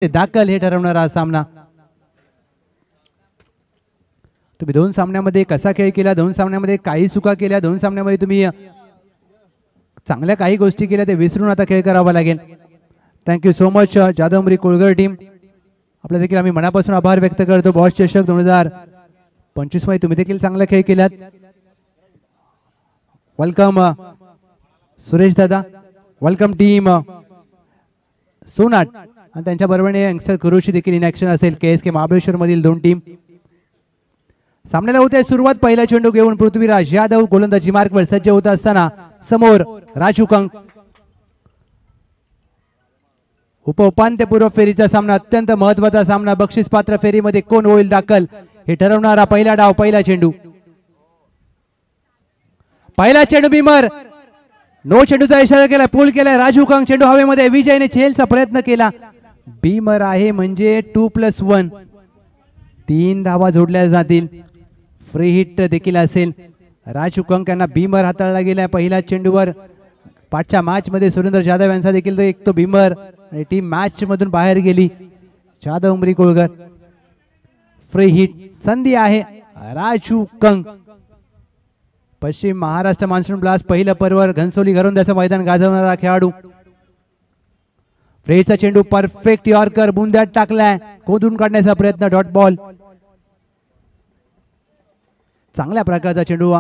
दाखल हे ठरवणारा सामना. तुम्ही दोन सामन्यामध्ये कसा खेळ केला, दोन सामन्यामध्ये काही चुका केल्या, दोन सामन्यामध्ये तुम्ही चांगल्या काही गोष्टी केल्या, ते विसरून आता खेळ करावा लागेल. Thank you so much Jadhav Umri Kolgar team. आपल्या देखील आम्ही मनापासून आभार व्यक्त करतो. बॉस चषक 2025 मध्ये तुम्ही देखील चांगला खेळ केलात. Welcome Suresh Dada, welcome team सोनाट आणि त्यांच्या बरोबरने यंगस्टर कुरुशी देखील इन ऍक्शन असेल. KSK महाबळेश्वर मधील दोन टीम सामन्याला होते सुरुवात. पहिला चेंडू घेऊन पृथ्वीराज यादव गोलंदाजी मार्कवर सज्ज होत असताना समोर राजू कंक. उपउपांत्यपूर्व फेरीचा सामना, अत्यंत महत्वाचा सामना. बक्षीस पात्र फेरीमध्ये कोण होईल दाखल हे ठरवणारा पहिला डाव, पहिला चेंडू. पहिला चेंडू बिमर, नो चेंडूचा इशारा केला, पूल केलाय. राजू कंक चेंडू हवेमध्ये, विजयने झेलचा प्रयत्न केला. बिमर आहे म्हणजे 2+1, 3 धावा जोडल्या जातील. फ्री हिट देखील असेल. राजू कंक यांना बिमर हाताळला गेलाय पहिल्या चेंडूवर. पाठच्या मॅच मध्ये सुरेंद्र जाधव यांचा देखील एक तो बिमर आणि टीम मॅच मधून बाहेर गेली. जाधव उमरी कोळगर. फ्री हिट संधी आहे राजू कंक. पश्चिम महाराष्ट्र मान्सून ब्लास्ट पहिलं पर्व घनसोली घरोंद्याचं मैदान गाजवणारा खेळाडू. फ्रेडचा चेंडू परफेक्ट यॉर्कर बुंद्यात टाकलाय, खोदून काढण्याचा प्रयत्न, डॉट बॉल. चांगल्या प्रकारचा चेंडू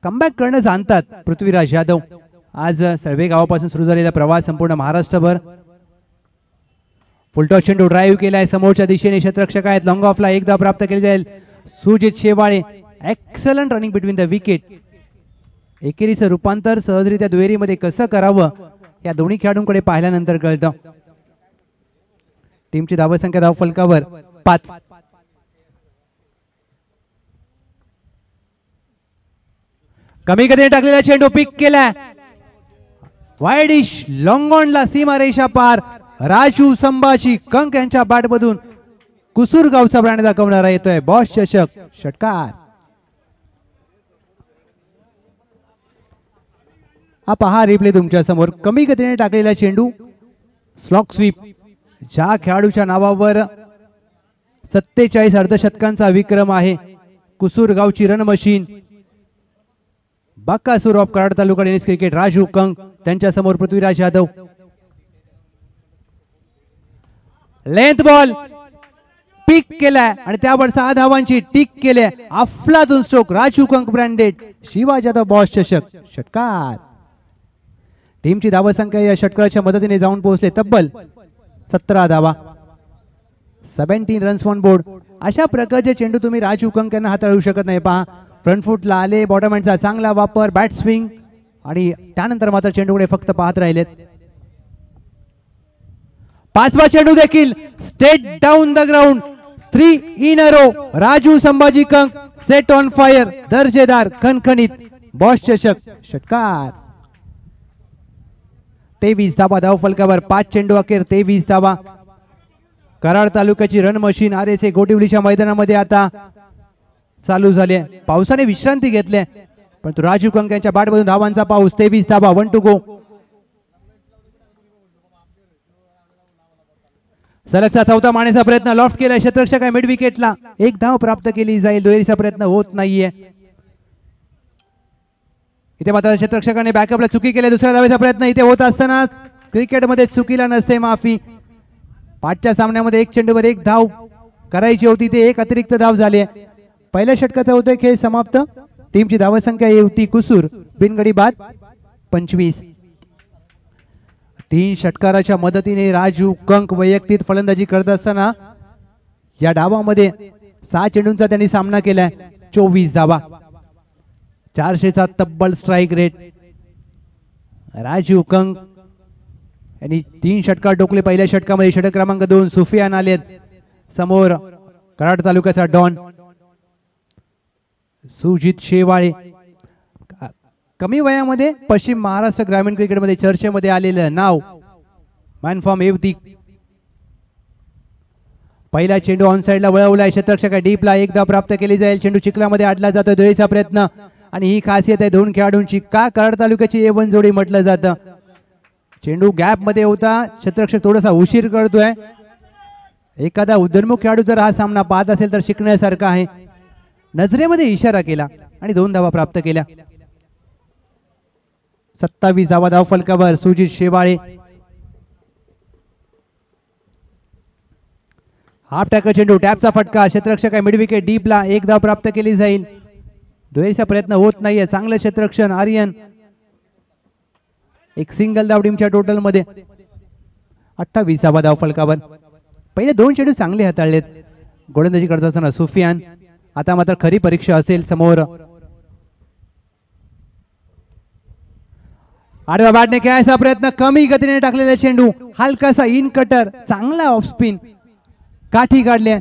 कमबॅक करणं जाणतात पृथ्वीराज यादव. आज सळवे गावापासून सुरू झालेला प्रवास संपूर्ण महाराष्ट्रभर. फुलटॉस चेंडू ड्राईव्ह केलाय समोरच्या दिशेने. क्षेत्ररक्षक आहेत, लॉंग ऑफला एकदा प्राप्त केली जाईल. Sujit Shewale, excellent running between the wicket. एकेरीचं रूपांतर सहजरित्या दुहेरीमध्ये कसं करावं या दोन्ही खेळाडूंकडे पाहिल्यानंतर कळतं. टीमची धावसंख्या धावफलकावर 5. कमी गतीने टाकलेला चेंडू पिक केलाय. वाईडिश लॉंग ऑनला सीमारेषा पार. राजू संभाजी कंक यांच्या बॅटमधून कुसूर गावचा ब्रँड दाखवणारा येतोय. बॉस चषक षटकार. हा पहा रिप्ले तुमच्या समोर. कमी गतीने टाकलेला चेंडू स्लॉक स्वीप. ज्या खेळाडूच्या नावावर 47 अर्धशतकांचा विक्रम आहे, कुसूर गावची run machine, Bakasur of Karad taluka tennis cricket, Raju Kank. त्यांच्या समोर Prithviraj Yadav. Length ball pick केलाय आणि त्यावर 6 धावांची टिक केल्या. अफलातून stroke. Raju Kank branded. Shivaji Yadav boss चषक षटकार. टीमची धावसंख्या या षटकाराच्या मदतीने जाऊन पोहोचले तब्बल 17 धावा, 17 रन्स ऑन बोर्ड. अशा प्रकारचे चेंडू तुम्ही राजू कंक यांना हाताळू शकत नाही. पहा फ्रंट फुटला आले, बॉटम हँडचा चांगला वापर, बॅट स्विंग आणि त्यानंतर मात्र चेंडूकडे फक्त पाहत राहिलेत. 5वा चेंडू देखील straight down the ground. 3 in a row. Raju Sambhaji Kank set on fire. दर्जेदार, खणखणीत. बॉस चषक षटकार. 23 धावा धावफलकावर. 5 चेंडू अखेर 23 धावा. कराड तालुक्याची रण मशीन RSA गोटिवलीच्या मैदानामध्ये आता चालू झाले. पावसाने विश्रांती घेतली, परंतु राजू कंक यांच्या बॅटमधून धावांचा पाऊस. 23 धावा, 1 टू गो. सलगचा चौथा मारण्याचा प्रयत्न, लॉफ्ट केला. क्षेत्ररक्षक आहे मिड विकेटला. 1 धाव प्राप्त केली जाईल. दुहेरीचा प्रयत्न होत नाहीये. इथे मात्र क्षेत्ररक्षकाने बॅकअपला चुकी केली. दुसऱ्या धावेचा प्रयत्न इथे होत असताना क्रिकेटमध्ये चुकीला नसते माफी. पाठच्या सामन्यामध्ये 1 चेंडूवर 1 धाव करायची होती, ते 1 अतिरिक्त धाव झाले. पहिल्या षटकाचा होतोय खेळ समाप्त. टीमची धावसंख्या होती कुसूर बिनगडी बाद 25. 3 षटकाराच्या मदतीने राजू कंक वैयक्तिक फलंदाजी करत असताना या डावामध्ये 6 चेंडूंचा त्यांनी सामना केलाय. 24 धावा, 400चा तब्बल स्ट्राइक रेट. राजू कंक यांनी 3 षटकार टोकले पहिल्या षटकामध्ये. षटक क्रमांक 2 सुफियान आलेत. समोर कराड तालुक्याचा डॉन सुजित शेवाळे. कमी वयामध्ये पश्चिम महाराष्ट्र ग्रामीण क्रिकेटमध्ये चर्चेमध्ये आलेलं नाव, मॅन फॉर्म युवती. पहिला चेंडू ऑन साइडला वळवलाय. क्षेत्ररक्षक डीपला 1 धाव प्राप्त केली जाईल. चेंडू चिखलामध्ये अडला जातो. दुहेरीचा प्रयत्न आणि ही खासियत आहे दोन खेळाडूंची. का कराड तालुक्याची A1 जोडी म्हटलं जातं. चेंडू गॅप मध्ये होता. क्षेत्ररक्षक थोडासा उशीर करतोय. एखादा उदयनमुख खेळाडू जर हा सामना पाहत असेल तर शिकण्यासारखा आहे. नजरेमध्ये इशारा केला आणि 2 धावा प्राप्त केल्या. 27 धावा धाव फलकावर सुजित शेवाळे. हाफ टॅकल चेंडू, टॅपचा फटका, क्षेत्ररक्षक आहे मिड विकेट डीपला. 1 धाव प्राप्त केली जाईल. दुहेरीचा प्रयत्न होत नाहीये. चांगलं क्षेत्ररक्षण आर्यन. एक सिंगल धाव टीमच्या टोटल मध्ये. 28 धावा धाव फलकावर. पहिले 2 चेंडू चांगले हाताळलेत गोलंदाजी करत असताना सुफियान. आता मात्र खरी परीक्षा असेल समोर. आडव्या बॅटने खेळायचा प्रयत्न, कमी गतीने टाकलेला चेंडू, हलकासा इन कटर, चांगला ऑफ स्पिन, काठी काढल्या.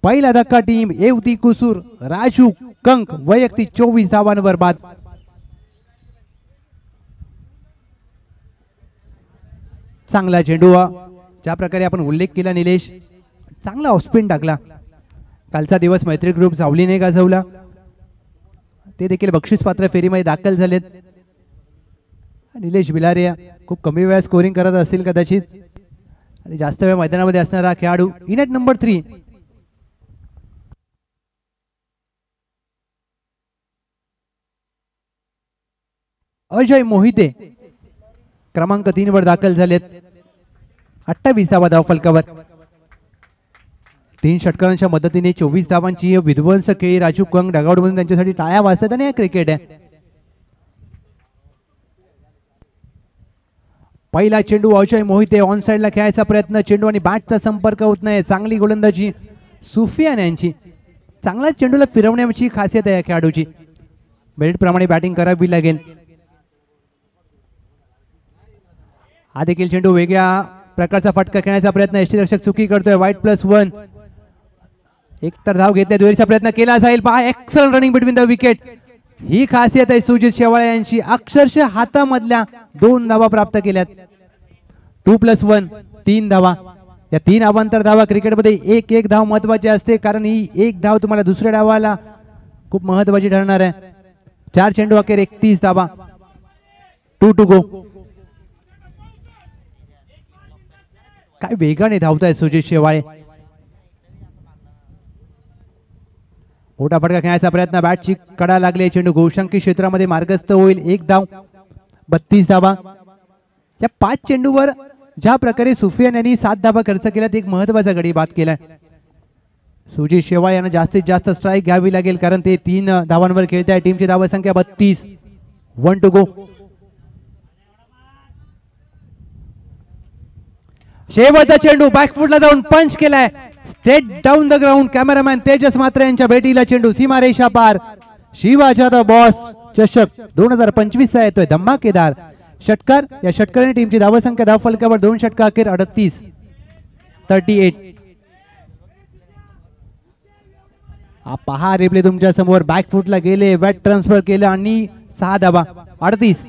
पहिला धक्का टीम एवती कुसूर राजू कंक वैयक्तिक 24 धावांवर बाद. चांगला चेंडू, ज्या प्रकारे आपण उल्लेख केला निलेश, चांगला ऑफ स्पिन टाकला. कालचा दिवस मैत्री ग्रुप सावलीने गाजवला. ते देखील बक्षीस पात्र फेरीमध्ये दाखल झालेत. निलेश बिलारिया खूप कमी वेळा स्कोरिंग करत असतील कदाचित आणि जास्त वेळ मैदानामध्ये असणारा खेळाडू. In at number 3 Ajay Mohite क्रमांक 3 वर दाखल झालेत. 28 धावा धाव फलकावर. 3 षटकारांच्या मदतीने 24 धावांची विध्वंस खेळी राजू कंग डगआउट मधून त्यांच्यासाठी टाळ्या वाजतात आणि क्रिकेट आहे. पहिला चेंडू अजय मोहिते ऑन साइडला खेळायचा प्रयत्न, चेंडू आणि बॅटचा संपर्क होत नाही. चांगली गोलंदाजी सुफियान यांची. चांगला चेंडूला फिरवण्याची खासियत आहे या खेळाडूची. मेरिट प्रमाणे बॅटिंग करावी लागेल. हा देखील चेंडू वेगळ्या प्रकारचा फटका खेळण्याचा प्रयत्न, यष्टीरक्षक चुकी करतोय. वाईट +1. एक तर धाव घेतल्या, दुहेरीचा प्रयत्न केला जाईल. पहा excellent running between the wicket. ही खासियत आहे सुजित शेवाळे यांची. अक्षरशः हातामधल्या 2 धावा प्राप्त केल्यात. 2+1 3 धावा. या 3 अवांतर धावा क्रिकेटमध्ये एक धाव महत्वाची असते, कारण ही एक धाव तुम्हाला दुसऱ्या डावाला खूप महत्वाची ठरणार आहे. 4 चेंडू अखेर 31 धावा. 2 टू गो. काय वेगाने धावताय सुजित शेवाळे. मोठा फटका खेळायचा प्रयत्न, बॅटची कडा लागली. चेंडू गोशंकी क्षेत्रामध्ये मार्गस्थ होईल. 1 धाव. 32 धावा. या 5 चेंडूवर ज्या प्रकारे सुफियान यांनी 7 धावा खर्च केल्यात, एक महत्वाचा गडी बाद केलाय. सुजित शेवाळे यांना जास्तीत जास्त स्ट्राईक घ्यावी लागेल, कारण ते 3 धावांवर खेळत आहे. टीमची धावा संख्या 32. 1 टू गो. शेवटचा चेंडू बॅकफुटला जाऊन पंच केलाय. Straight down the ground. Cameraman Tejas Matre यांच्या भेटीला चेंडू सीमारेषा पार. शिवा जाधव बॉस चषक 2025 चा येतोय धमाकेदार षटकार. या षटकाराने टीमची धावसंख्या धाव फलकावर 2 षटका अखेर 38. पहा रिप्ले तुमच्या समोर. बॅकफुटला गेले, बॅट ट्रान्सफर केलं आणि 6 धावा. 38.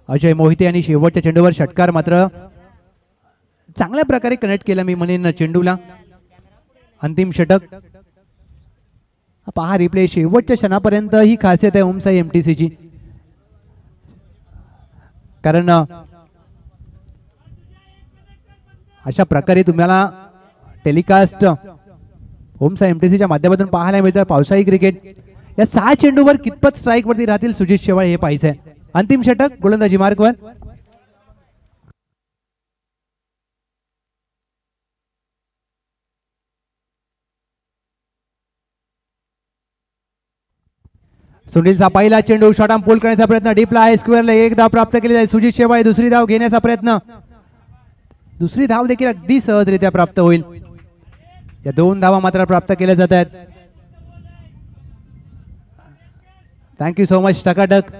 अजय मोहिते यांनी शेवटच्या चेंडूवर षटकार मात्र चांगल्या प्रकारे कनेक्ट केला मी म्हणेन चेंडूला. अंतिम षटक. पहा रिप्ले. शेवटच्या क्षणापर्यंत ही खासियत आहे ओमसाई एमटीसी ची, कारण अशा प्रकारे तुम्हाला टेलिकास्ट ओमसाई एमटीसीच्या माध्यमातून पाहायला मिळतं पावसाळी क्रिकेट. या 6 चेंडूवर कितपत स्ट्राईक वरती राहतील सुजित शेवाळे हे पाहायचं आहे. अंतिम षटक गोलंदाजी मार्कवर. सुनीलचा पहिला चेंडू शॉर्ट पुल करण्याचा प्रयत्न, डीपला आहे. स्क्वेअरला 1 धाव प्राप्त केली जाईल. सुजित शेवाळे दुसरी धाव घेण्याचा प्रयत्न. दुसरी धाव देखील अगदी सहजरित्या प्राप्त होईल. या 2 धावा मात्र प्राप्त केल्या जात आहेत. थँक्यू सो मच टकाटक.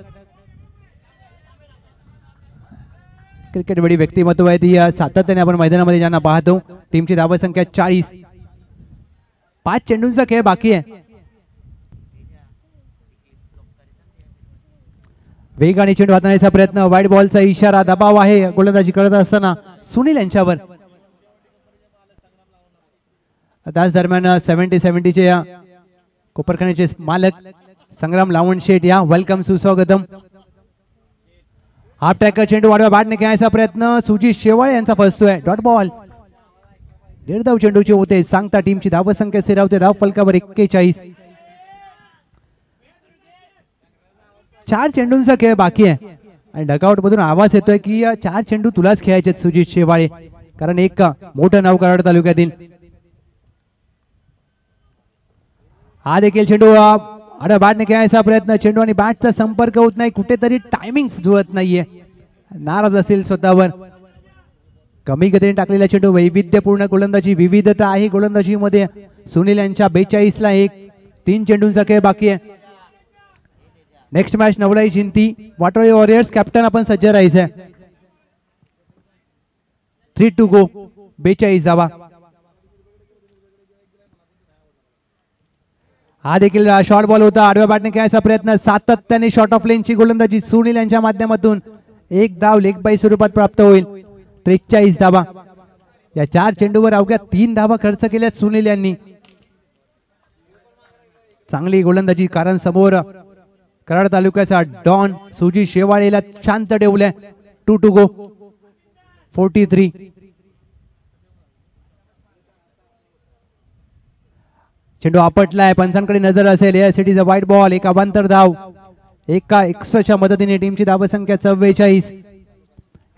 क्रिकेट बडी व्यक्तिमत्व आहे ती सातत्याने आपण मैदानामध्ये ज्यांना पाहतो. टीमची धावा संख्या 40. 5 चेंडूंचा खेळ बाकी आहे. वेगाने चेंडू हाताळण्याचा प्रयत्न, वाईट बॉलचा इशारा, दबाव आहे गोलंदाजी करत असताना सुनील यांच्यावर. त्याच दरम्यान 70-70 चे कोपरखान्याचे मालक संग्राम लावण शेठ या वेलकम सुस्वागतम. हाफ टॅकर चेंडू वाढवा बॅटने खेळायचा प्रयत्न. सुजित शेवाळे यांचा फसतोय. Dot ball. 1.5 धाव चेंडूचे होते. सांगता टीमची धावसंख्या स्थिरावते. धाव फलकावर 41. 4 चेंडूंचा खेळ बाकी आहे आणि डगआउट मधून आवाज येतोय की 4 चेंडू तुलाच खेळायचे सुजित शेवाळे, कारण एक मोठं नाव कराड तालुक्यातील. हा देखील चेंडू आडा बॅटने खेळायचा प्रयत्न. चेंडू आणि बॅटचा संपर्क होत नाही. कुठेतरी टायमिंग जुळत नाहीये. नाराज असेल स्वतःवर. कमी गतीने टाकलेला चेंडू. वैविध्यपूर्ण गोलंदाजी, विविधता आहे गोलंदाजी मध्ये. सुनील यांच्या 42 ला 1. 3 चेंडूंचा खेळ बाकी आहे. Next match नवलाई Jinti वाटोळे warriors. Captain आपण सज्ज राहायचंय. 3 to go. 42 धावा. हा देखील शॉर्ट बॉल होता. आडव्या बॅटने खेळायचा प्रयत्न. सातत्याने शॉर्ट ऑफ लेनची गोलंदाजी सुनील यांच्या माध्यमातून. 1 धाव लेग बाय स्वरूपात प्राप्त होईल. 43 धावा. या 4 चेंडूवर अवघ्या 3 धावा खर्च केल्यात सुनील यांनी. चांगली गोलंदाजी, कारण समोर कराड तालुक्याचा डॉन सुजित शेवाळेला शांत ठेवलंय. 2 to go. 43. चेंडू आपटलाय. पंचांकडे नजर असेल. यासाठीचा वाईट बॉल. एक अवांतर धाव. एका एक्स्ट्राच्या मदतीने टीमची धावसंख्या 44.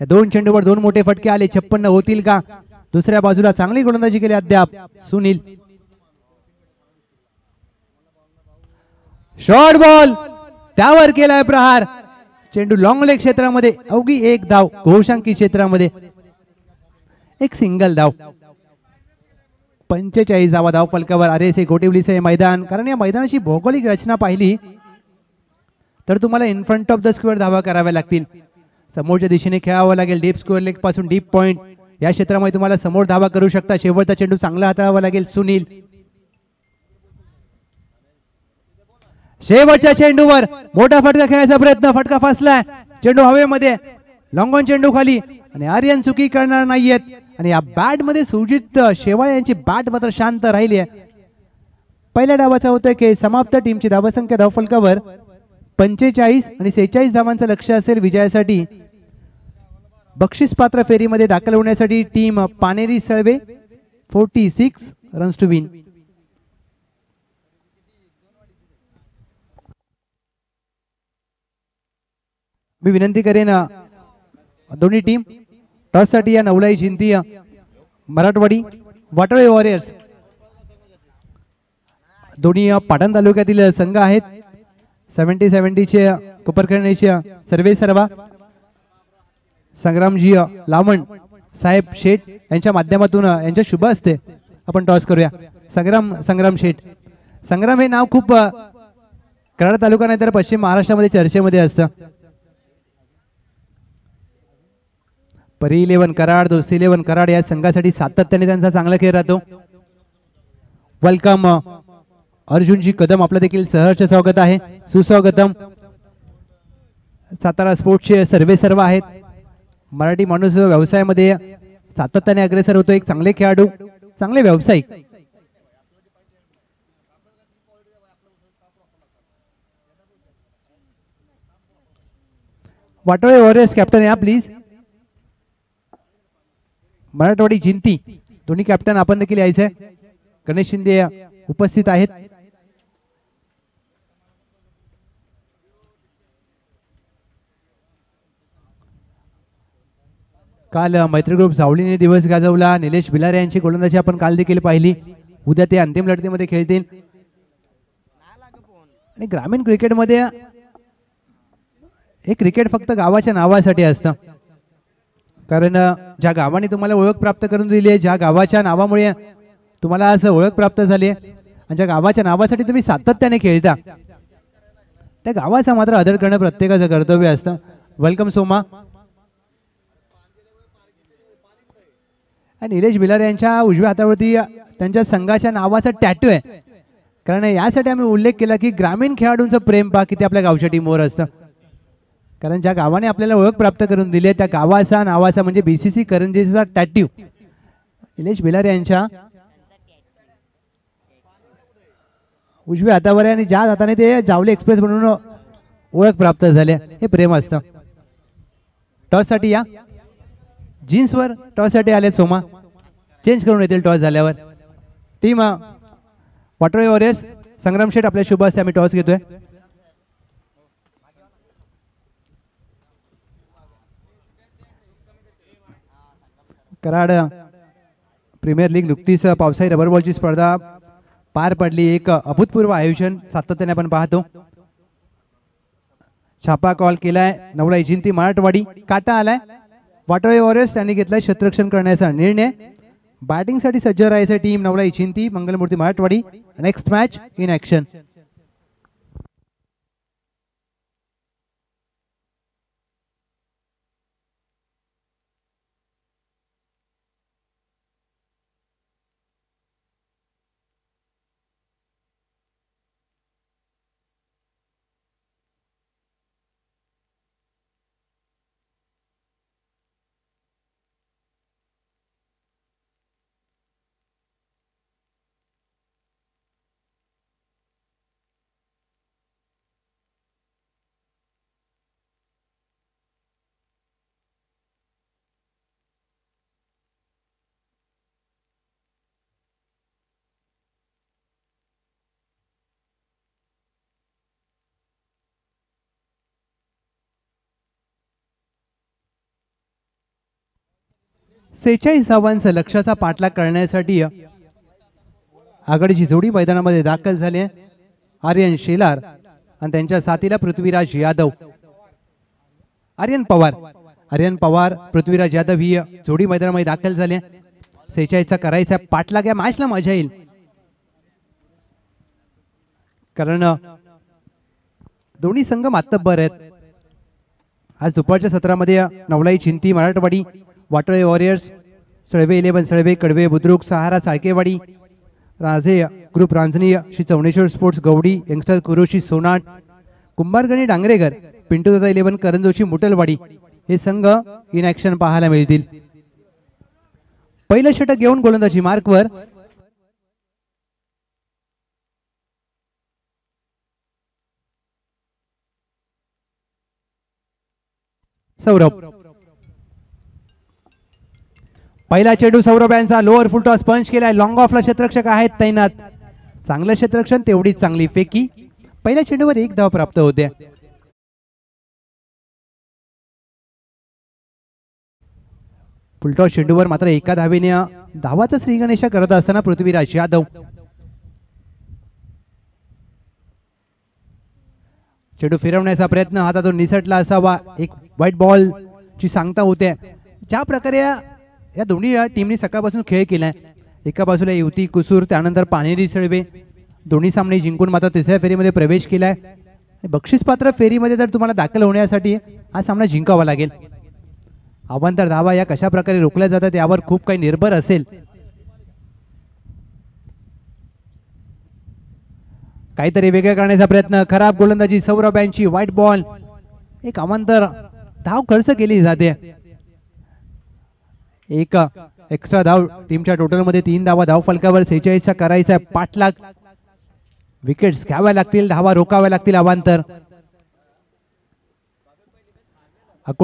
या 2 चेंडूवर 2 मोठे फटके आले. 56 होतील का? दुसऱ्या बाजूला चांगली गोलंदाजी केली अद्याप सुनील. शॉर्ट बॉल, त्यावर केलाय प्रहार. चेंडू लॉंग लेग क्षेत्रामध्ये. अवघी 1 धाव. घोषांकी क्षेत्रामध्ये 1 सिंगल धाव. 45 धावा धाव फलकावर. RSA गोटिवलीचं हे मैदान, कारण या मैदानाची भौगोलिक रचना पाहिली तर तुम्हाला in front of the square धावा कराव्या लागतील. समोरच्या दिशेने खेळावं लागेल. डीप स्क्वेअर लेग पासून डीप पॉइंट या क्षेत्रामध्ये तुम्हाला समोर धावा करू शकता. शेवटचा चेंडू चांगला हाताळावा लागेल सुनील. शेवटच्या चेंडूवर मोठा फटका खेळायचा प्रयत्न. फटका फसलाय. चेंडू हवेमध्ये. लॉंग ऑन चेंडू खाली आणि आर्यन चुकी करणार नाहीयेत. आणि या बॅट मध्ये सुजित शेवाळे यांची बॅट मात्र शांत राहिली आहे. पहिल्या डावाचा होतोय की समाप्त. टीमची धावसंख्या धाव फलकावर 45 आणि 46 धावांचं लक्ष असेल विजयासाठी. बक्षीस पात्र फेरीमध्ये दाखल होण्यासाठी team Paneri Salve 46 runs to win. मी विनंती करेन दोन्ही टीम टॉस साठी या नवलाई जिंती मराठवाडी वाटोळे वॉरियर्स दोन्ही पाटण तालुक्यातील संघ आहेत. 70 चे कोपरखरणेचे सर्वे सर्वा संग्रामजी लावण साहेब शेठ यांच्या माध्यमातून यांच्या शुभ हस्ते आपण टॉस करूया. संग्राम शेठ. संग्राम हे नाव खूप कराड तालुका नाही तर पश्चिम महाराष्ट्रामध्ये चर्चेमध्ये असतं. परी 11 कराड, दोस्ती 11 कराड या संघासाठी सातत्याने त्यांचा चांगला खेळ राहतो. वेलकम अर्जुनजी कदम, आपलं देखील सहर्ष स्वागत आहे. सुस्वागतम. सातारा स्पोर्ट्सचे सर्वे सर्व आहेत. मराठी माणूस व्यवसायामध्ये सातत्याने अग्रेसर होतो. एक चांगले खेळाडू, चांगले व्यावसायिक. वाटोळे वॉरियर्स कॅप्टन या प्लीज. मराठवाडी जिंती दोन्ही कॅप्टन आपण देखील यायचंय. गणेश शिंदे उपस्थित आहेत. काल मैत्री ग्रुप सावलीने दिवस गाजवला. निलेश भिलारे यांची गोलंदाजी आपण काल देखील पाहिली. उद्या ते अंतिम लढतीमध्ये खेळतील. आणि ग्रामीण क्रिकेटमध्ये हे क्रिकेट फक्त गावाच्या नावासाठी असतं. कारण ज्या गावाने तुम्हाला ओळख प्राप्त करून दिली आहे, ज्या गावाच्या नावामुळे तुम्हाला असं ओळख प्राप्त झाली आहे आणि ज्या गावाच्या नावासाठी तुम्ही सातत्याने खेळता, त्या गावाचा मात्र आदर करणं प्रत्येकाचं कर्तव्य असतं. वेलकम सोमा. आणि निलेश भिलारे यांच्या उजव्या हातावरती त्यांच्या संघाच्या नावाचा टॅटू आहे. कारण यासाठी आम्ही उल्लेख केला की ग्रामीण खेळाडूंचं प्रेम पहा किती आपल्या गावच्या टीमवर असतं. कारण ज्या गावाने आपल्याला ओळख प्राप्त करून दिली आहे त्या गावाचा नावाचा म्हणजे BCC करंजीचा टॅटू निलेश भिलारे यांच्या उजव्या हातावर आहे आणि ज्या हाताने ते जावले एक्सप्रेस म्हणून ओळख प्राप्त झाले, हे प्रेम असतं. टॉस साठी या जीन्सवर टॉस साठी आले सोमा, चेंज करून येतील टॉस झाल्यावर. टीम वाटोळे वॉरियर्स संग्राम शेठ आपल्या शुभ असते, आम्ही टॉस घेतोय. कराड प्रीमियर लीग नुकतीच पावसाळी रबर बॉलची स्पर्धा पार पडली. एक अभूतपूर्व आयोजन सातत्याने आपण पाहतो. छापा कॉल केलाय नवलाई जिंती मराठवाडी, काटा आलाय. वाटोळे वॉरियर्स त्यांनी घेतलाय क्षेत्ररक्षण करण्याचा निर्णय. बॅटिंग साठी सज्ज राहायचं team Navlai Jinti Mangalmurti Marathwadi. Next match in action. सेहेचाळीस धावांचा लक्ष्याचा पाठलाग करण्यासाठी आघाडीची जोडी मैदानामध्ये दाखल झाली आहे. आर्यन शेलार आणि त्यांच्या साथीला पृथ्वीराज यादव. आर्यन पवार पृथ्वीराज यादव ही जोडी मैदानामध्ये दाखल झाली आहे. 46चा करायचा पाठलाग, या मॅचला मजा येईल कारण दोन्ही संघ मातब्बर आहेत. आज दुपारच्या सत्रामध्ये नवलाई चिंती Marathwadi, वाटोळे warriors, सळवे 11 सळवे, कडवे Budruk, Sahara Chalkewadi, Raje group Ranjani, Shri Chauneshwar sports Gawadi, youngster Kuroshi Sonat, Kumbhargani Dangrekar, Pintu Dada 11 करंजोशी मुटलवाडी हे संघ इन ऍक्शन पाहायला मिळतील. पहिलं षटक घेऊन गोलंदाजी मार्कवर सौरभ. पहिला चेंडू सौरभ यांचा लोअर फुल टॉस पंच केलाय. लॉंग ऑफला क्षेत्ररक्षक आहेत तैनात. चांगलं क्षेत्ररक्षण, तेवढीच चांगली फेकी. पहिल्या चेंडूवर 1 धाव प्राप्त होते. फुलटॉस चेंडूवर मात्र एका धावेने धावाचा श्रीगणेशा करत असताना पृथ्वीराज यादव. चेंडू फिरवण्याचा प्रयत्न हातातून निसटला असावा. एक व्हाईट बॉल ची सांगता होते. ज्या प्रकारे या दोन्ही टीमनी सकाळपासून खेळ केलाय, एका बाजूला युवती कुसूर, त्यानंतर पाणेरी सळवे, दोन्ही सामने जिंकून मात्र तिसऱ्या फेरीमध्ये प्रवेश केलाय. बक्षीसपात्र फेरीमध्ये जर तुम्हाला दाखल होण्यासाठी हा सामना जिंकावा लागेल. अवांतर धावा या कशा प्रकारे रोखल्या जातात यावर खूप काही निर्भर असेल. काहीतरी वेगळं करण्याचा प्रयत्न, खराब गोलंदाजी सौरभ यांची. व्हाईट बॉल, एक अवांतर धाव खर्च केली जाते. एक एक्स्ट्रा धाव टीमच्या टोटल मध्ये 3 धावा धाव फलकावर. 46चा करायचा पाठलाग. विकेट्स घ्याव्या लागतील, धावा रोखाव्या लागतील. अवांतर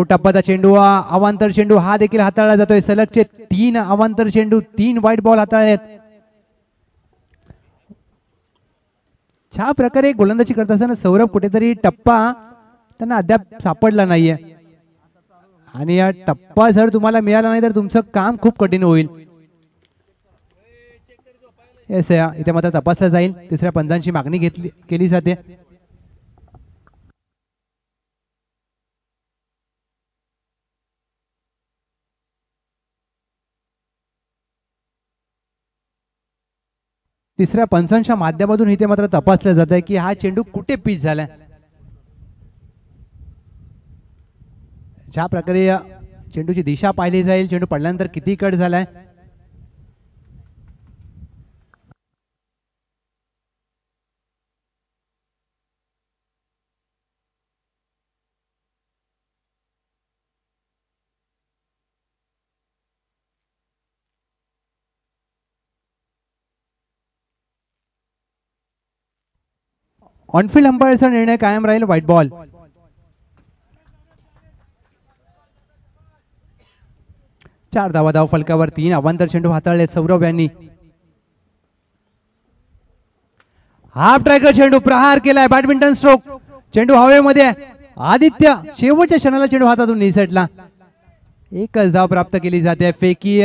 टप्पाचा चेंडू, अवांतर चेंडू हा देखील हाताळला जातोय. सलगचे 3 अवांतर चेंडू, 3 व्हाईट बॉल हाताळलेत. छा प्रकारे गोलंदाजी करत असताना सौरभ कुठेतरी टप्पा त्यांना अद्याप सापडला नाहीये आणि या टप्पा जर तुम्हाला मिळाला नाही तर तुमचं काम खूप कठीण होईल. इथे मात्र तपासला जाईल. तिसऱ्या पंचांची मागणी केली जाते. तिसऱ्या पंचांच्या माध्यमातून इथे मात्र तपासलं जात आहे की हा चेंडू कुठे पिच झालाय. ज्या प्रकारे चेंडूची दिशा पाहिली जाईल, चेंडू पडल्यानंतर किती कट झालाय. ऑनफिल्ड अंपायरचा निर्णय कायम राहील, व्हाईट बॉल. चार धाव फलकावर. 3 अवांतर चेंडू हाताळले सौरभ यांनी. हाफ ट्रॅकर चेंडू प्रहार केलाय, बॅडमिंटन स्ट्रोक. चेंडू हवेमध्ये. आदित्य शेवटच्या क्षणाला चेंडू हातातून निसटला. एकच धाव प्राप्त केली जाते. फेकी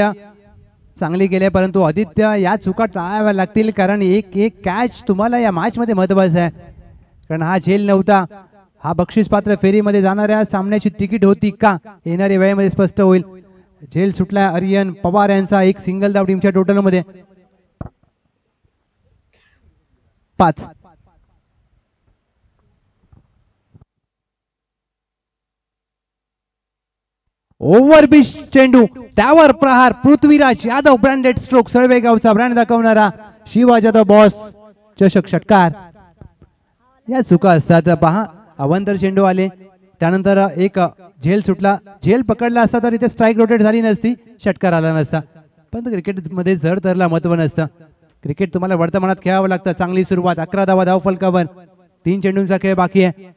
चांगली केली परंतु आदित्य या चुका टाळाव्या लागतील कारण एक कॅच तुम्हाला या मॅच मध्ये महत्वाचा आहे. कारण हा झेल नव्हता. हा बक्षीस पात्र फेरीमध्ये जाणाऱ्या सामन्याची तिकीट होती का येणाऱ्या वेळेमध्ये स्पष्ट होईल. झेल सुटला आर्यन पवार यांचा. एक सिंगल धाव टीमच्या टोटल मध्ये. 5. ओव्हरपिच चेंडू त्यावर प्रहार. Prithviraj Yadav branded stroke. सळवेगावचा ब्रँड दाखवणारा शिवा जाधव बॉस चषक षटकार. या चुका असतात पहा. अवांतर चेंडू आले त्यानंतर एक झेल सुटला. झेल पकडला असता तर इथे स्ट्राईक रोटेट झाली नसती, षटकार आला नसता. पण क्रिकेट मध्ये जर तरला महत्व नसतं. क्रिकेट तुम्हाला वर्तमानात खेळावं लागतं. चांगली सुरुवात. 11 धाव फलकावर. 3 चेंडूंचा खेळ बाकी आहे.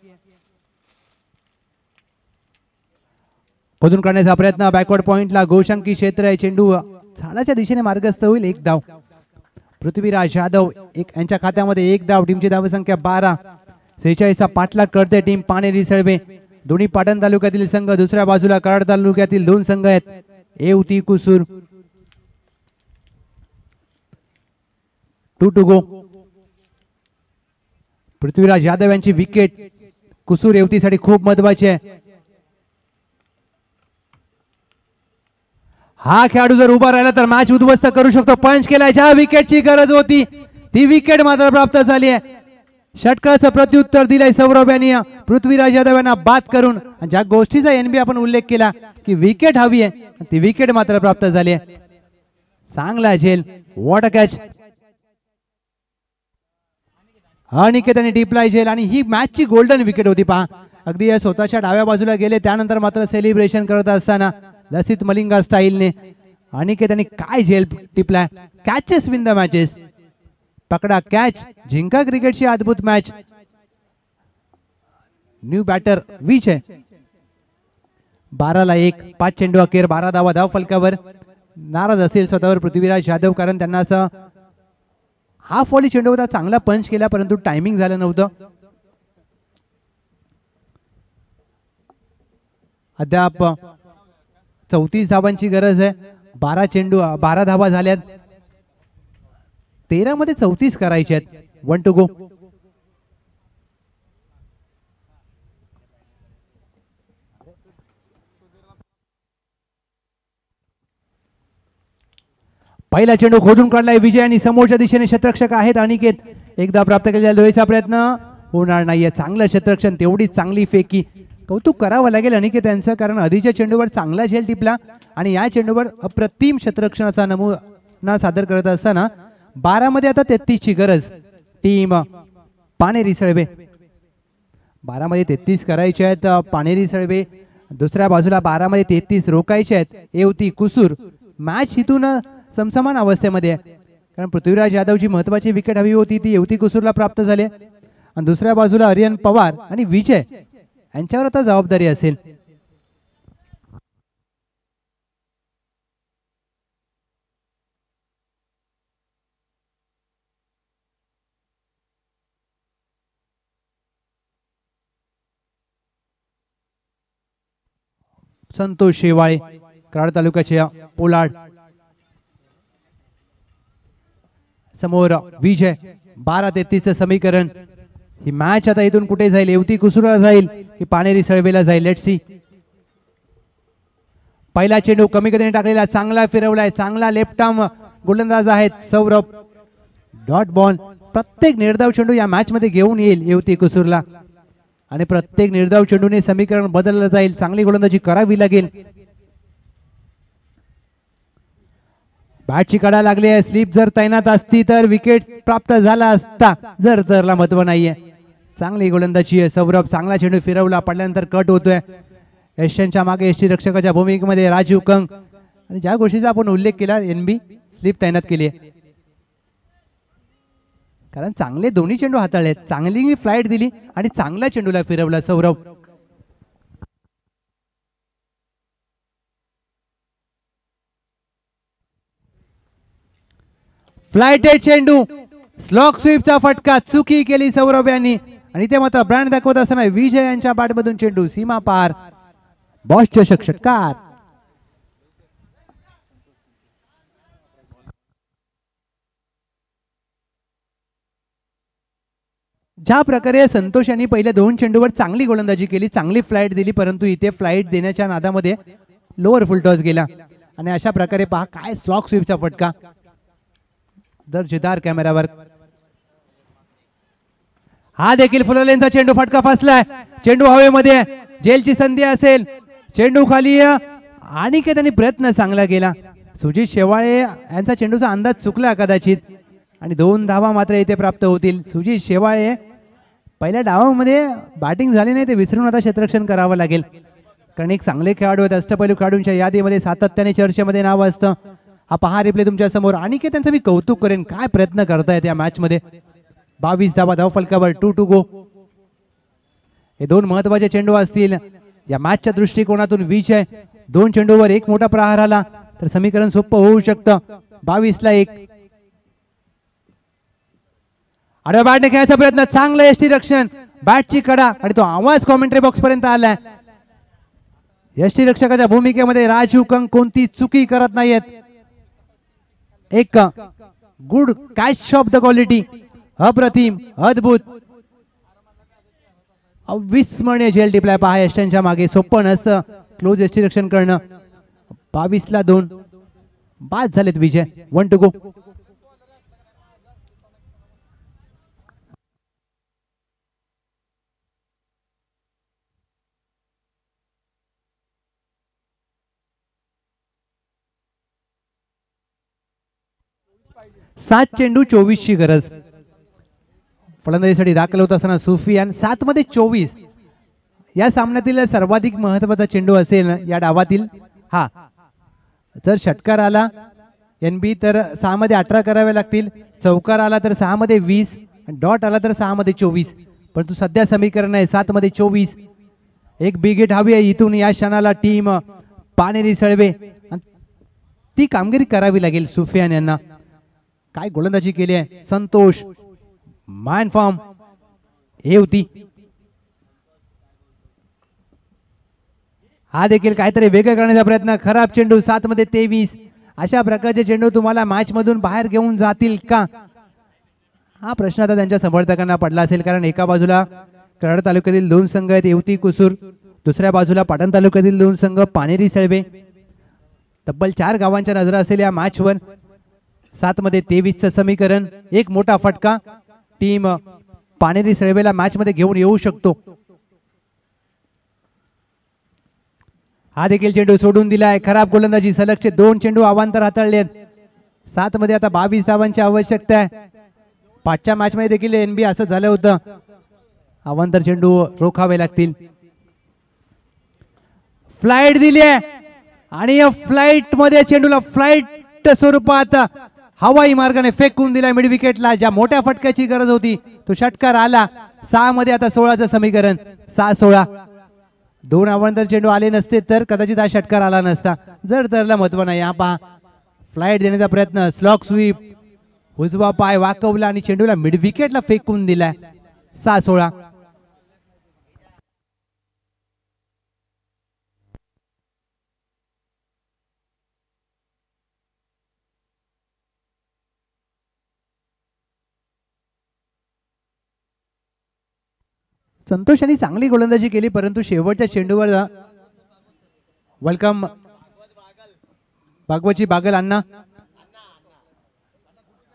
खोदून काढण्याचा प्रयत्न. बॅकवर्ड पॉइंटला गोशांकी क्षेत्र आहे. चेंडू झाडाच्या दिशेने मार्गस्थ होईल. 1 धाव. पृथ्वीराज यादव यांच्या खात्यामध्ये 1 धाव. टीमची धावसंख्या 12. 46 पाठलाग करते टीम पानेरी सळवे. दोन्ही पाटण तालुक्यातील संघ. दुसऱ्या बाजूला कराड तालुक्यातील 2 संघ आहेत. येवती कुसूर. 2 to go. पृथ्वीराज यादव यांची विकेट कुसूर येवतीसाठी खूप महत्वाची आहे. हा खेळाडू जर उभा राहिला तर मॅच उद्ध्वस्त करू शकतो. पंच केलाय. ज्या विकेटची गरज होती ती विकेट मात्र प्राप्त झाली आहे. षटकाचं प्रत्युत्तर दिलंय सौरभ यांनी पृथ्वीराज यादव यांना बाद करून. ज्या गोष्टीचा एनबी आपण उल्लेख केला की विकेट हवी आहे ती विकेट मात्र प्राप्त झाली आहे. चांगला झेल. What a catch. अनिकेतने टिपलाय झेल आणि ही मॅचची गोल्डन विकेट होती पहा. अगदी स्वतःच्या डाव्या बाजूला गेले त्यानंतर मात्र सेलिब्रेशन करत असताना लसित मलिंगा स्टाईलने अनिकेतने काय झेल टिपलाय. Catches win the matches. पकडा कॅच जिंका क्रिकेटची अद्भुत मॅच. न्यू बॅटर विच आहे. 12 ला 1. 5 चेंडू अखेर. 12 धाव फलकावर. नाराज असेल स्वतःवर पृथ्वीराज यादव कारण त्यांना असं हाफ वॉली चेंडू होता. चांगला पंच केला परंतु टायमिंग झालं नव्हतं. अद्याप 34 धावांची गरज आहे. 12 धावा झाल्यात. 13 मध्ये 34 करायचे आहेत. 1 to go. पहिला चेंडू खोदून काढलाय विजय आणि समोरच्या दिशेने क्षेत्ररक्षक आहेत अनिकेत. एकदा प्राप्त केलेला धुळेचा प्रयत्न होणार नाहीये. चांगलं क्षेत्ररक्षण. तेवढी चांगली फेकी. कौतुक करावं लागेल अनिकेत यांचं कारण आधीच्या चेंडूवर चांगला झेल टिपला आणि या चेंडूवर अप्रतिम क्षेत्ररक्षणाचा नमुना सादर करत असताना 12 मध्ये आता 33 ची गरज. टीम पानेरी सळवे. 12 मध्ये 33 करायचे आहेत पानेरी सळवे. दुसऱ्या बाजूला 12 मध्ये 33 रोखायचे आहेत येवती कुसूर. मॅच इथून समसमान अवस्थेमध्ये आहे कारण पृथ्वीराज यादवची महत्वाची विकेट हवी होती ती येवती कुसूरला प्राप्त झाली आणि दुसऱ्या बाजूला आर्यन पवार आणि विजय यांच्यावर आता जबाबदारी असेल. संतोष शेवाळे कराड तालुक्याच्या पोलाड. समोर विजय. 12-33 समीकरण. ही मॅच आता इथून कुठे जाईल. येवती कुसूरला जाईल की पानेरी सळवेला जाईल. Let's see. पहिला चेंडू कमी गतीने टाकलेला. चांगला फिरवलाय. चांगला लेफ्ट आर्म गोलंदाज आहेत सौरभ. Dot ball. प्रत्येक निर्धाव चेंडू या मॅच मध्ये घेऊन येईल येवती कुसूरला आणि प्रत्येक निर्धाव चेंडूने समीकरण बदललं जाईल. चांगली गोलंदाजी करावी लागेल. बॅटची कडा लागली आहे. स्लिप जर तैनात असती तर विकेट प्राप्त झाला असता. जर तरला महत्व नाहीये. चांगली गोलंदाजी आहे सौरभ. चांगला चेंडू फिरवला. पडल्यानंतर कट होतोय. यशांच्या मागे यष्टी रक्षकाच्या भूमिकेमध्ये राजीव कंग आणि ज्या गोष्टीचा आपण उल्लेख केला एनबी स्लिप तैनात केली आहे. कारण चांगले दोन्ही चेंडू हाताळले, चांगली फ्लाईट दिली आणि चांगल्या चेंडूला फिरवला सौरभ. फ्लाइटेड चेंडू, स्लॉक स्वीपचा फटका, चुकी केली सौरभ यांनी आणि ते मात्र ब्रँड दाखवत असताना विजय यांच्या बॅटमधून चेंडू सीमा पार. बॉस चषक षटकार. ज्या प्रकारे संतोष यांनी पहिल्या दोन चेंडूवर चांगली गोलंदाजी केली, चांगली फ्लाईट दिली, परंतु इथे फ्लाईट देण्याच्या नादामध्ये लोअर फुलटॉस गेला आणि अशा प्रकारे पहा काय स्लॉक स्वीपचा फटका. दर्जेदार कॅमेरावर. हा देखील फुललेंचा चेंडू, फटका फसलाय, चेंडू हवेमध्ये, जेलची संधी असेल, चेंडू खाली आणि त्यांनी प्रयत्न चांगला केला. सुजित शेवाळे यांचा चेंडूचा अंदाज चुकला कदाचित आणि 2 धावा मात्र इथे प्राप्त होतील. सुजित शेवाळे पहिल्या डावामध्ये बॅटिंग झाली नाही ते विसरून आता क्षेत्ररक्षण करावं लागेल, कारण एक चांगले खेळाडू आहेत. अष्टपैलू खेळाडूंच्या यादीमध्ये सातत्याने चर्चेमध्ये नाव असतं. हा पहा रिप्ले तुमच्या समोर आणि त्यांचं मी कौतुक करेन, काय प्रयत्न करतायत या मॅच मध्ये. 22 धावा धावफलकावर, 2 to go. हे दोन महत्वाचे चेंडू असतील या मॅचच्या दृष्टिकोनातून. विजय 2 चेंडूवर 1 मोठा प्रहार आला तर समीकरण सोपं होऊ शकतं. 22 ला 1. आडव्या बॅटने खेळायचा प्रयत्न, चांगलं यष्टी रक्षण, बॅटची कडा आणि तो आवाज कॉमेंट्री बॉक्स पर्यंत आलाय. यष्टी रक्षकाच्या भूमिकेमध्ये राजीव कंक कोणती चुकी करत नाहीयेत. एक good catch of the quality, अप्रतिम, अद्भुत, अविस्मरणीय झेल टिपलाय. पहा यष्टींच्या मागे, सोपं नसतं क्लोज यष्टी रक्षण करणं. 22 ला 2. बाद झालेत विजय. 1 to go. सात चेंडू 24 ची गरज. फलंदाजीसाठी दाखल होत असताना सुफियान 7 मध्ये 24. या सामन्यातील सर्वाधिक महत्वाचा चेंडू असेल या डावातील हा. जर षटकार आला एनबी तर 6 मध्ये 18 करावे लागतील, चौकार आला तर 6 मध्ये 20, डॉट आला तर 6 मध्ये 24. परंतु सध्या समीकरण आहे 7 मध्ये 24. एक बिगेट हवी आहे इथून या क्षणाला टीम पानेरी सळवे, ती कामगिरी करावी लागेल सुफियान यांना. काय गोलंदाजी केली आहे संतोष, मॅन फॉर्म हे होती. हा देखील काहीतरी वेगळं करण्याचा प्रयत्न, खराब चेंडू. 7 मध्ये 23. अशा प्रकारचे चेंडू तुम्हाला मॅच मधून बाहेर घेऊन जातील का, हा प्रश्न आता त्यांच्या समर्थकांना पडला असेल. कारण एका बाजूला कराड तालुक्यातील 2 संघ आहेत, येवती कुसूर, दुसऱ्या बाजूला पाटण तालुक्यातील 2 संघ पानेरी सळवे. तब्बल 4 गावांच्या नजरा असेल या मॅच वर. 7 मध्ये 23 चं समीकरण, एक मोठा फटका टीम पानेरी सळवेला मॅच मध्ये घेऊन येऊ शकतो. हा देखील चेंडू सोडून दिलाय, खराब गोलंदाजी, सलगचे 2 चेंडू अवांतर हाताळलेत. 7 मध्ये आता 22 धावांची आवश्यकता आहे. पाचच्या मॅच मध्ये देखील एनबी असं झालं होतं, अवांतर चेंडू रोखावे लागतील. फ्लाइट दिली आहे आणि या फ्लाइट मध्ये चेंडूला फ्लाइट स्वरूपात हवाई मार्गाने फेकून दिला मिड विकेटला. ज्या मोठ्या फटक्याची गरज होती तो षटकार आला. 6 मध्ये आता 16चं समीकरण, 6-16. 2 अवांतर चेंडू आले नसते तर कदाचित हा षटकार आला नसता. जर तरला महत्व नाही. हा पहा फ्लाइट देण्याचा प्रयत्न, स्लॉक स्वीप, उजवा पाय वाकवला आणि चेंडूला मिड विकेटला फेकून दिलाय. 6-16. संतोष यांनी चांगली गोलंदाजी केली, परंतु शेवटच्या चेंडूवर वेलकम भागवतजी बागल अण्णा,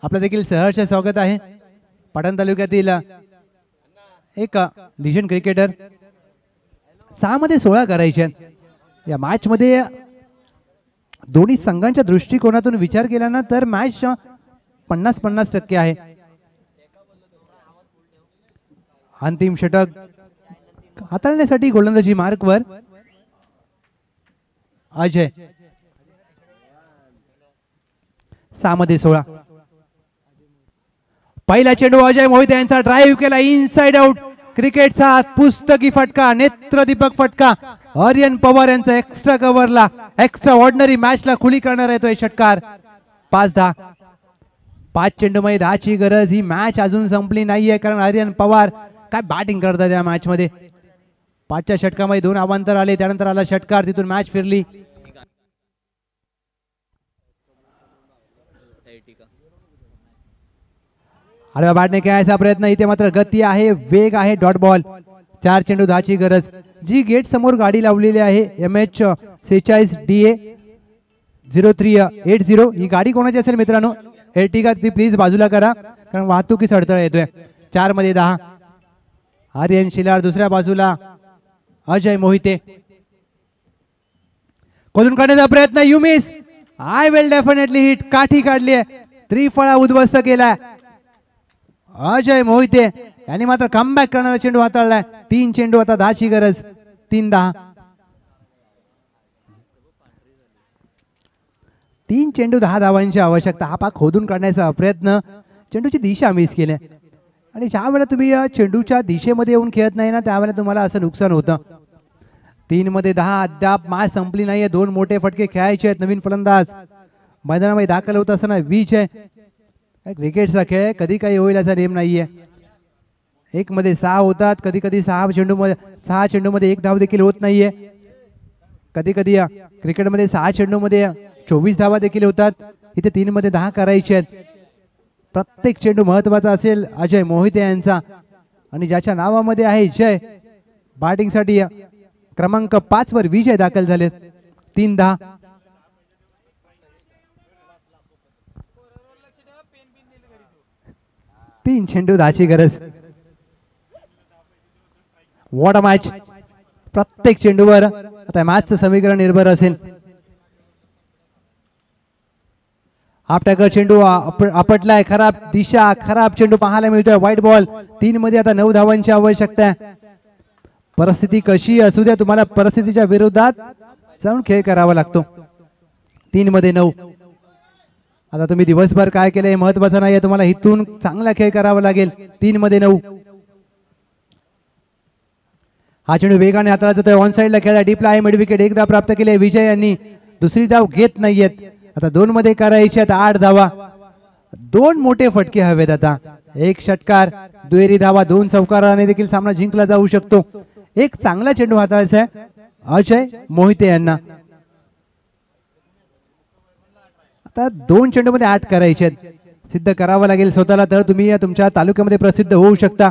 आपलं देखील सहर्ष स्वागत आहे. पाटण तालुक्यातील एक लिजंड क्रिकेटर. 6 मध्ये 16 करायचे या मॅच मध्ये. दोन्ही संघांच्या दृष्टिकोनातून विचार केला ना तर मॅच 50-50% आहे. अंतिम षटक हाताळण्यासाठी गोलंदाजी मार्कवर अजय. 6 मध्ये 16. पहिला चेंडू अजय मोहिते यांचा ड्राईव्ह केला इनसाइड आउट. क्रिकेटचा पुस्तकी फटका, नेत्रदीपक फटका. आर्यन पवार यांचा एक्स्ट्रा कव्हरला, एक्स्ट्रा ऑर्डिनरी मॅचला खुली करणार आहे तो षटकार. 5-10. 5 चेंडूमध्ये 10ची गरज. ही मॅच अजून संपली नाहीये कारण आर्यन पवार काय बॅटिंग करतात या मॅच मध्ये. 5च्या षटकामध्ये 2 अवांतर आले, त्यानंतर आला षटकार, तिथून मॅच फिरली. अरे बॅटने खेळायचा प्रयत्न, इथे मात्र गती आहे, वेग आहे. Dot ball. 4 चेंडू 10ची गरज. जी गेट समोर गाडी लावलेली आहे MH 46DA 0380, ही गाडी कोणाची असेल मित्रांनो? एर्टिगा. ती प्लीज बाजूला करा कारण वाहतुकीस अडथळा येतोय. 4 मध्ये 10. आर्यन शिलार दुसऱ्या बाजूला, अजय मोहिते. खोलून काढण्याचा प्रयत्न, you miss. I will definitely hit. काठी काढली आहे, त्रिफळा उद्ध्वस्त केलाय. अजय मोहिते यांनी मात्र कमबॅक करणारा चेंडू हाताळलाय. 3 चेंडू, आता 10ची गरज. 3-10. 3 चेंडू 10 धावांची आवश्यकता. हा पाक खोदून काढण्याचा प्रयत्न, चेंडूची दिशा मिस केली आणि ज्या वेळेला तुम्ही या चेंडूच्या दिशेमध्ये येऊन खेळत नाही ना, त्यावेळेला तुम्हाला असं नुकसान होतं. 3 मध्ये 10. अद्याप मॅच संपली नाहीये. 2 मोठे फटके खेळायचे आहेत. नवीन फलंदाज मैदानामध्ये दाखल होत असताना विच आहे. क्रिकेटचा खेळ आहे, कधी काही होईल असा नेम नाहीये. 1 मध्ये 6 होतात, कधी कधी 6 चेंडूमध्ये 1 धाव देखील होत नाहीये. कधी कधी क्रिकेटमध्ये 6 चेंडूमध्ये 24 धावा देखील होतात. इथे 3 मध्ये 10 करायचे आहेत. प्रत्येक चेंडू महत्वाचा असेल अजय मोहिते यांचा, आणि ज्याच्या नावामध्ये आहे जय. बॅटिंगसाठी क्रमांक 5 वर विजय दाखल झालेत. 3-10. 3 चेंडू 10ची गरज. What a match. प्रत्येक चेंडूवर आता मॅचचं समीकरण निर्भर असेल. हाफ टॅकर चेंडू आपटलाय, खराब दिशा, खराब चेंडू पाहायला मिळतोय. White ball. 3 मध्ये आता 9 धावांची आवश्यकता आहे. परिस्थिती कशी असू द्या, तुम्हाला परिस्थितीच्या विरोधात जाऊन खेळ करावा लागतो. 3 मध्ये 9. आता तुम्ही दिवसभर काय केलं हे महत्वाचं नाहीये, तुम्हाला इथून चांगला खेळ करावा लागेल. 3 मध्ये 9. हा चेंडू वेगाने हाताळला जातोय. ऑन साइडला खेळला, डीपला आहे. Mid wicket. 1 धाव प्राप्त केली विजय यांनी. दुसरी धाव घेत नाहीयेत. आता 2 मध्ये करायचे आहेत 8 धावा. 2 मोठे फटके हवेत. आता 1 षटकार, दुहेरी धावा, 2 चौकाराने देखील सामना जिंकला जाऊ शकतो. एक चांगला चेंडू हाताळायचा आहे अजय मोहिते यांना. आता 2 चेंडूमध्ये 8 करायचे आहेत. सिद्ध करावं लागेल स्वतःला, तर तुम्ही तुमच्या तालुक्यामध्ये प्रसिद्ध होऊ शकता.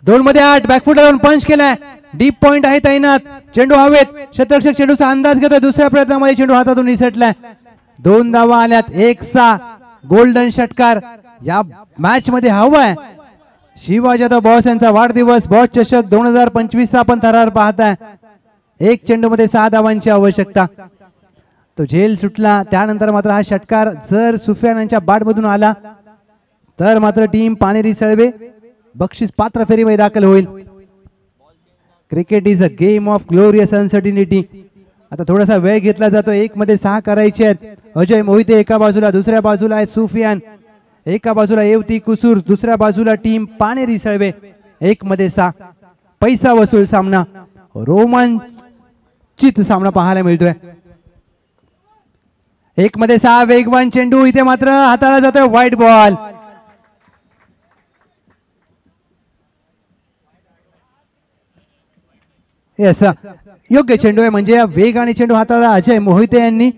2 मध्ये 8. बॅकफुट लावून पंच केलाय. डीप पॉइंट आहे तैनात. चेंडू हवेत. क्षेत्ररक्षक चेंडूचा अंदाज घेतोय. दुसऱ्या प्रयत्नामध्ये चेंडू हातातून निसटलाय. 2 धावा आल्यात. 1 गोल्डन षटकार या मॅच मध्ये हवाय. शिवाजी जाधव बॉस यांचा वाढदिवस. बॉस चषक 2025 आपण थरार पाहताय. 1 चेंडू मध्ये 6 धावांची आवश्यकता. तो झेल सुटला. त्यानंतर मात्र हा षटकार जर सुफियान यांच्या बॅट मधून आला तर मात्र टीम पाणेरी सळवे बक्षीस पात्र फेरीमध्ये दाखल होईल. Cricket is a game of glorious uncertainty. आता थोडासा वेळ घेतला जातो. 1 मध्ये 6 करायचे आहेत. अजय मोहिते एका बाजूला, दुसऱ्या बाजूला आहे सुफियान. एका बाजूला येवती कुसूर, दुसऱ्या बाजूला टीम पाणेरी सळवे. 1 मध्ये 6. पैसा वसूल सामना, रोमांचित सामना पाहायला मिळतोय. 1 मध्ये 6 वेगवान चेंडू. इथे मात्र हाताळला जातोय व्हाईट बॉल. योग्य चेंडू आहे, म्हणजे वेग आणि चेंडू हाताळला अजय मोहिते यांनी.